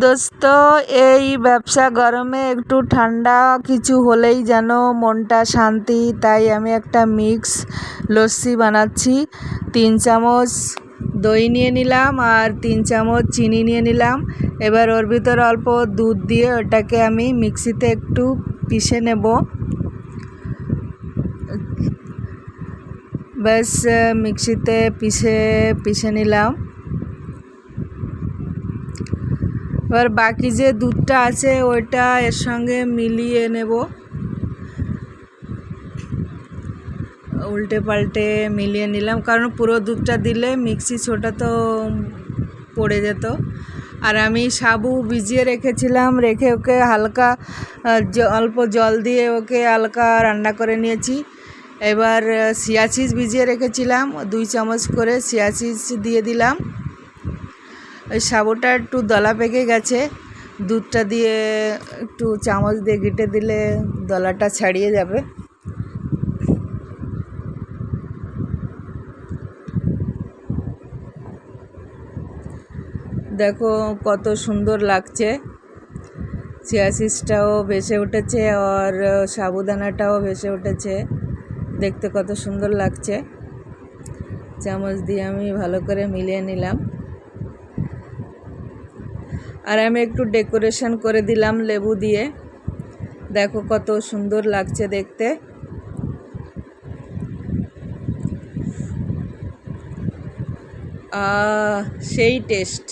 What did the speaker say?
দোস্ত, এই ব্যবসা গরমে একটু ঠান্ডা কিছু হলেই যেন মনটা শান্তি। তাই আমি একটা মিক্স লস্যি বানাচ্ছি। 3 চামচ দই নিয়ে নিলাম আর 3 চামচ চিনি নিয়ে নিলাম। এবার ওর ভিতরে অল্প দুধ দিয়ে ওটাকে আমি মিক্সিতে একটু পিষে নেব। ব্যাস, মিক্সিতে পিষে নিলাম। এবার বাকি যে দুধটা আছে ওইটা এর সঙ্গে মিলিয়ে নেব, উল্টে পাল্টে মিলিয়ে নিলাম, কারণ পুরো দুধটা দিলে মিক্সি ছোটা তো পড়ে যেত। আর আমি সাবু ভিজিয়ে রেখেছিলাম, রেখে ওকে হালকা অল্প জল দিয়ে ওকে হালকা রান্না করে নিয়েছি। এবার চিয়া সিড ভিজিয়ে রেখেছিলাম, 2 চামচ করে চিয়া সিড দিয়ে দিলাম। ওই সাবুটা একটু দলা পেকে গেছে, দুধটা দিয়ে একটু চামচ দিয়ে ঘেঁটে দিলে দলাটা ছাড়িয়ে যাবে। দেখো কত সুন্দর লাগছে, চিয়া সিডটাও ভেসে উঠেছে আর সাবুদানাটাও ভেসে উঠেছে, দেখতে কত সুন্দর লাগছে। চামচ দিয়ে আমি ভালো করে মিলিয়ে নিলাম। আর আমি একটু ডেকোরেশন করে দিলাম লেবু দিয়ে, দেখো কত সুন্দর লাগছে দেখতে। সেই টেস্ট।